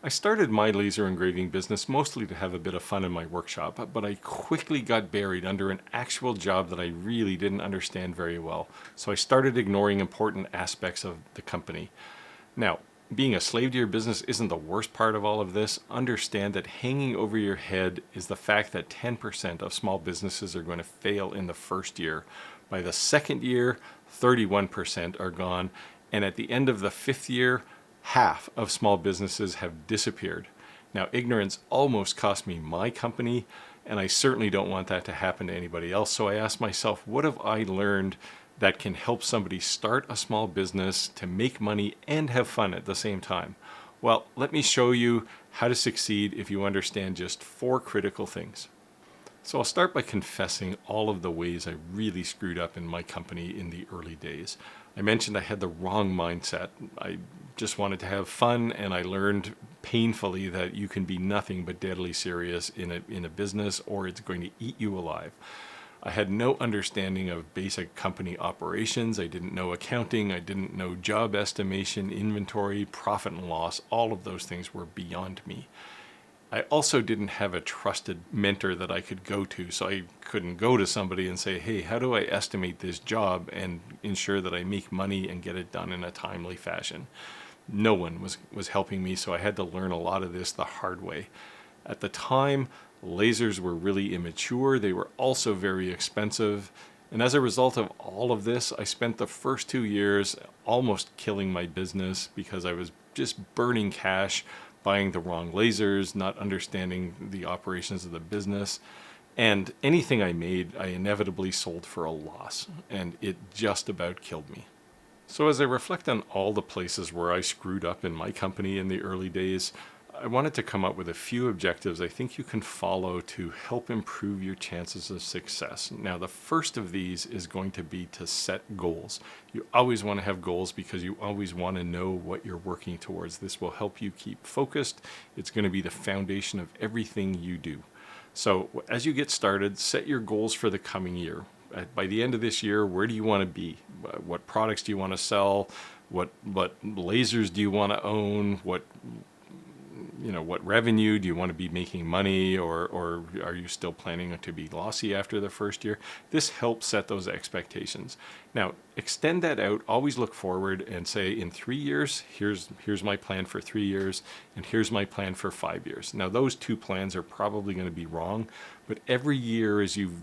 I started my laser engraving business mostly to have a bit of fun in my workshop, but I quickly got buried under an actual job that I really didn't understand very well. So I started ignoring important aspects of the company. Now, being a slave to your business isn't the worst part of all of this. Understand that hanging over your head is the fact that 10% of small businesses are going to fail in the first year. By the second year, 31% are gone. And at the end of the fifth year, half of small businesses have disappeared. Now, ignorance almost cost me my company, and I certainly don't want that to happen to anybody else. So I asked myself, what have I learned that can help somebody start a small business to make money and have fun at the same time? Well, let me show you how to succeed if you understand just 4 critical things. So I'll start by confessing all of the ways I really screwed up in my company in the early days. I mentioned I had the wrong mindset. I just wanted to have fun, and I learned painfully that you can be nothing but deadly serious in a business, or it's going to eat you alive. I had no understanding of basic company operations. I didn't know accounting. I didn't know job estimation, inventory, profit and loss. All of those things were beyond me. I also didn't have a trusted mentor that I could go to, so I couldn't go to somebody and say, hey, how do I estimate this job and ensure that I make money and get it done in a timely fashion? No one was helping me, so I had to learn a lot of this the hard way. At the time, lasers were really immature. They were also very expensive. And as a result of all of this, I spent the first 2 years almost killing my business because I was just burning cash, buying the wrong lasers, not understanding the operations of the business. And anything I made, I inevitably sold for a loss, and it just about killed me. So as I reflect on all the places where I screwed up in my company in the early days, I wanted to come up with a few objectives I think you can follow to help improve your chances of success. Now, the first of these is going to be to set goals. You always want to have goals because you always want to know what you're working towards. This will help you keep focused. It's going to be the foundation of everything you do. So as you get started, set your goals for the coming year. By the end of this year, where do you want to be? What products do you want to sell? What lasers do you want to own? What revenue do you want to be making money, or are you still planning to be lossy after the first year? This helps set those expectations. Now, extend that out. Always look forward and say, in 3 years, here's my plan for 3 years, and here's my plan for 5 years. Now, those 2 plans are probably going to be wrong, but every year as you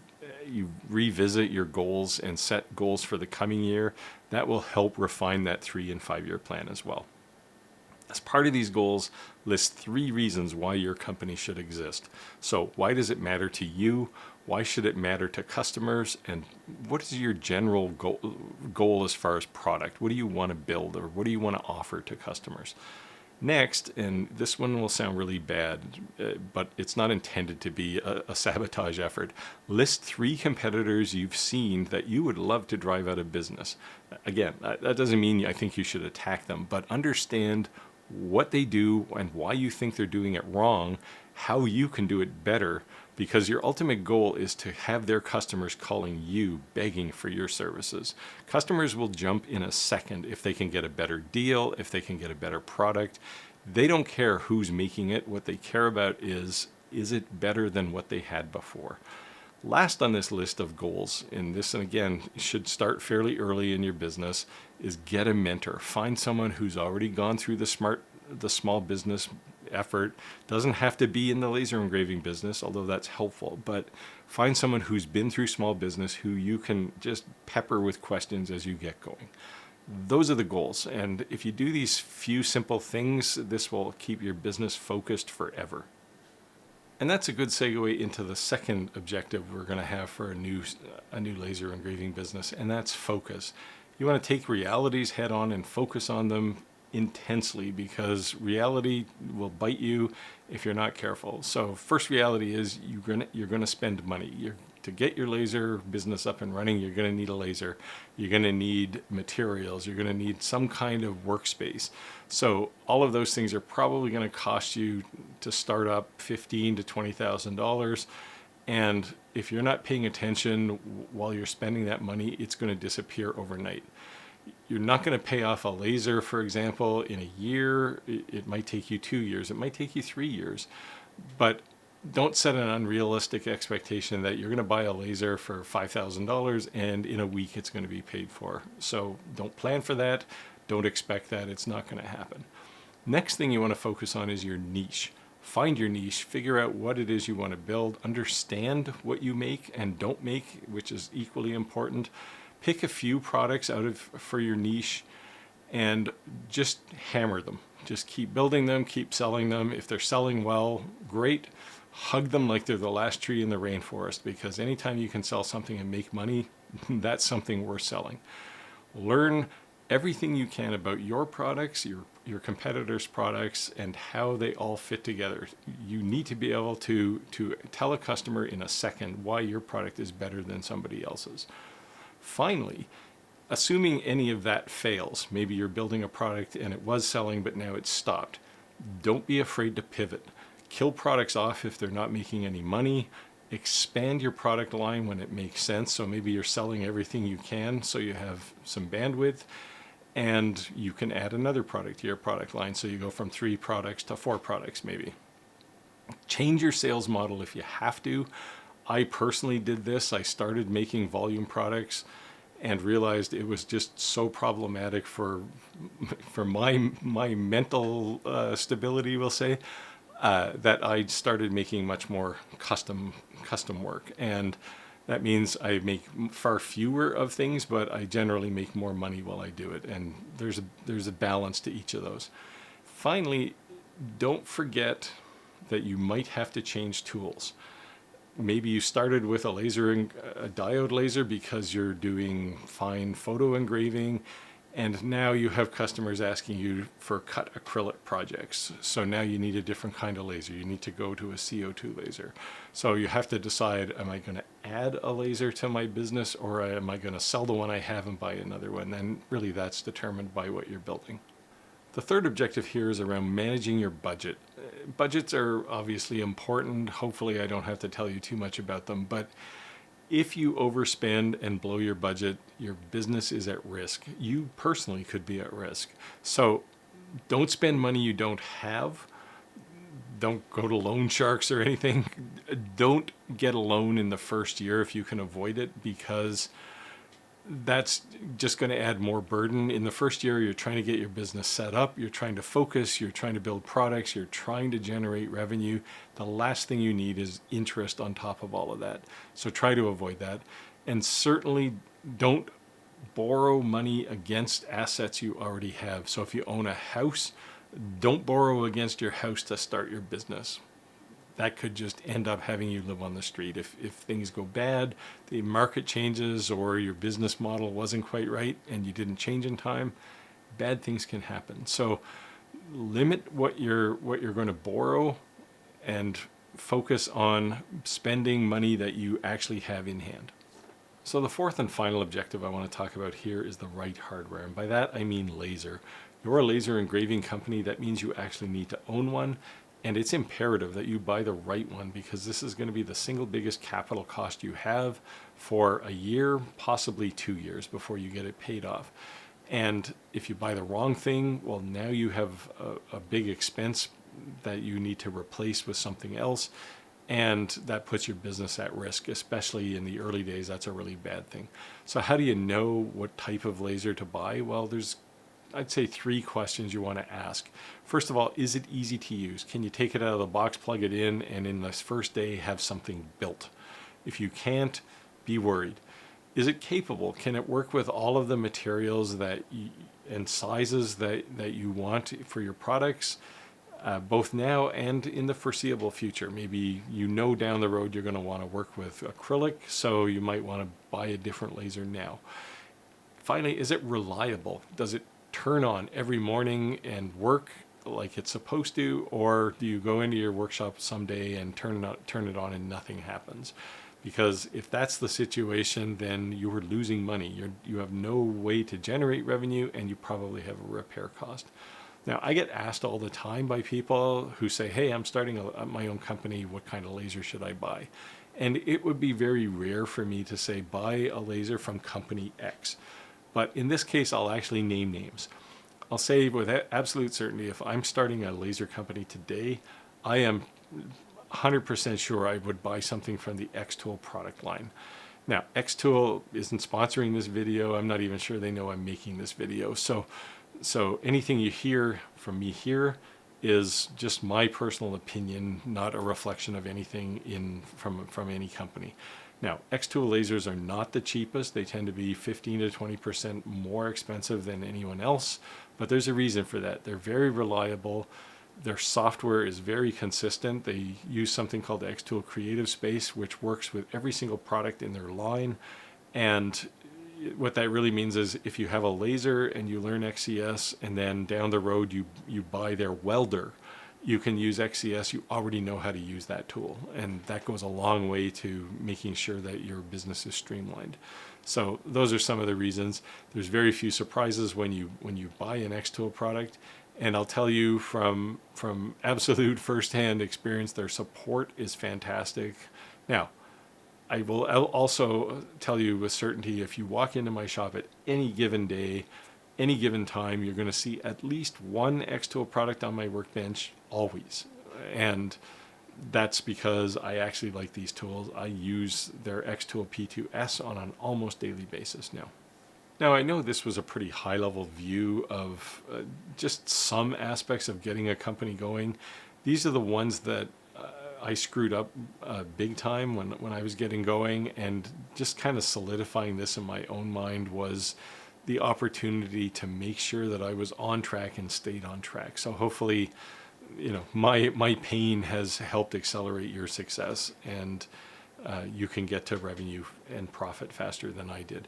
revisit your goals and set goals for the coming year, that will help refine that 3 and 5 year plan as well. As part of these goals, list 3 reasons why your company should exist. So why does it matter to you? Why should it matter to customers? And what is your general goal as far as product? What do you want to build, or what do you want to offer to customers? Next, and this one will sound really bad, but it's not intended to be a sabotage effort. List 3 competitors you've seen that you would love to drive out of business. Again, that doesn't mean I think you should attack them, but understand what they do and why you think they're doing it wrong, how you can do it better, because your ultimate goal is to have their customers calling you, begging for your services. Customers will jump in a second if they can get a better deal, if they can get a better product. They don't care who's making it. What they care about is it better than what they had before? Last on this list of goals, and again should start fairly early in your business, is get a mentor. Find someone who's already gone through the small business effort. Doesn't have to be in the laser engraving business, although that's helpful, but find someone who's been through small business who you can just pepper with questions as you get going. Those are the goals, and if you do these few simple things, this will keep your business focused forever. And that's a good segue into the second objective we're going to have for a new laser engraving business, and that's focus. You want to take realities head on and focus on them intensely, because reality will bite you if you're not careful. So first reality is you're going to spend money. To get your laser business up and running, you're going to need a laser. You're going to need materials. You're going to need some kind of workspace. So all of those things are probably going to cost you to start up $15,000 to $20,000. And if you're not paying attention while you're spending that money, it's going to disappear overnight. You're not going to pay off a laser, for example, in a year. It might take you 2 years. It might take you 3 years. But don't set an unrealistic expectation that you're going to buy a laser for $5,000 and in a week it's going to be paid for. So don't plan for that. Don't expect that. It's not going to happen. Next thing you want to focus on is your niche. Find your niche, figure out what it is you want to build, understand what you make and don't make, which is equally important. Pick a few products for your niche and just hammer them. Just keep building them, keep selling them. If they're selling well, great. Hug them like they're the last tree in the rainforest, because anytime you can sell something and make money, that's something worth selling. Learn everything you can about your products, your competitors' products, and how they all fit together. You need to be able to tell a customer in a second why your product is better than somebody else's. Finally, assuming any of that fails, maybe you're building a product and it was selling but now it's stopped, don't be afraid to pivot. Kill products off if they're not making any money. Expand your product line when it makes sense. So maybe you're selling everything you can so you have some bandwidth, and you can add another product to your product line. So you go from 3 products to 4 products maybe. Change your sales model if you have to. I personally did this. I started making volume products and realized it was just so problematic for my mental stability, we'll say, that I started making much more custom work. And that means I make far fewer of things, but I generally make more money while I do it. And there's a balance to each of those. Finally, don't forget that you might have to change tools. Maybe you started with a diode laser because you're doing fine photo engraving, and now you have customers asking you for cut acrylic projects. So now you need a different kind of laser. You need to go to a CO2 laser. So you have to decide, am I going to add a laser to my business, or am I going to sell the one I have and buy another one? And really that's determined by what you're building. The third objective here is around managing your budget. Budgets are obviously important. Hopefully I don't have to tell you too much about them, but if you overspend and blow your budget, your business is at risk. You personally could be at risk. So don't spend money you don't have. Don't go to loan sharks or anything. Don't get a loan in the first year if you can avoid it, because that's just going to add more burden. In the first year, you're trying to get your business set up, you're trying to focus, you're trying to build products, you're trying to generate revenue. The last thing you need is interest on top of all of that. So try to avoid that. And certainly don't borrow money against assets you already have. So if you own a house, don't borrow against your house to start your business. That could just end up having you live on the street. If things go bad, the market changes, or your business model wasn't quite right and you didn't change in time, bad things can happen. So limit what you're going to borrow and focus on spending money that you actually have in hand. So the fourth and final objective I want to talk about here is the right hardware. And by that, I mean laser. You're a laser engraving company. That means you actually need to own one. And it's imperative that you buy the right one, because this is going to be the single biggest capital cost you have for a year, possibly 2 years before you get it paid off. And if you buy the wrong thing, well, now you have a big expense that you need to replace with something else. And that puts your business at risk, especially in the early days. That's a really bad thing. So how do you know what type of laser to buy? Well, I'd say 3 questions you want to ask. First of all, is it easy to use? Can you take it out of the box, plug it in, and in this first day have something built? If you can't, be worried. Is it capable? Can it work with all of the materials and sizes that you want for your products, both now and in the foreseeable future? Maybe down the road you're going to want to work with acrylic, so you might want to buy a different laser now. Finally, is it reliable? Does it turn on every morning and work like it's supposed to, or do you go into your workshop someday and turn it on and nothing happens? Because if that's the situation, then you are losing money. You have no way to generate revenue, and you probably have a repair cost. Now, I get asked all the time by people who say, hey, I'm starting my own company. What kind of laser should I buy? And it would be very rare for me to say, buy a laser from company X. But in this case, I'll actually name names. I'll say with absolute certainty, if I'm starting a laser company today, I am 100% sure I would buy something from the Xtool product line. Now, Xtool isn't sponsoring this video. I'm not even sure they know I'm making this video. So anything you hear from me here is just my personal opinion, not a reflection of anything from any company. Now, Xtool lasers are not the cheapest. They tend to be 15 to 20% more expensive than anyone else, but there's a reason for that. They're very reliable. Their software is very consistent. They use something called the Xtool Creative Space, which works with every single product in their line. And what that really means is if you have a laser and you learn XCS and then down the road you buy their welder, you can use XCS. You already know how to use that tool, and that goes a long way to making sure that your business is streamlined. So those are some of the reasons. There's very few surprises when you buy an Xtool product, and I'll tell you from absolute firsthand experience, their support is fantastic. Now, I'll also tell you with certainty, if you walk into my shop at any given day, any given time, you're going to see at least one Xtool product on my workbench, always. And that's because I actually like these tools. I use their Xtool P2S on an almost daily basis now. Now, I know this was a pretty high-level view of just some aspects of getting a company going. These are the ones that I screwed up big time when I was getting going, and just kind of solidifying this in my own mind was the opportunity to make sure that I was on track and stayed on track. So hopefully, my pain has helped accelerate your success, and you can get to revenue and profit faster than I did.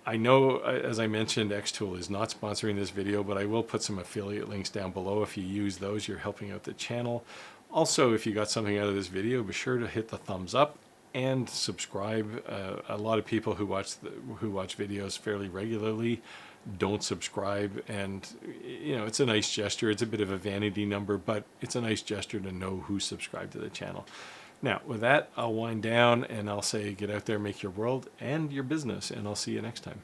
I know, as I mentioned, Xtool is not sponsoring this video, but I will put some affiliate links down below. If you use those, you're helping out the channel. Also, if you got something out of this video, be sure to hit the thumbs up and subscribe. A lot of people who watch videos fairly regularly don't subscribe, and it's a nice gesture. It's a bit of a vanity number, but it's a nice gesture to know who's subscribed to the channel. Now, with that, I'll wind down and I'll say get out there, make your world and your business, and I'll see you next time.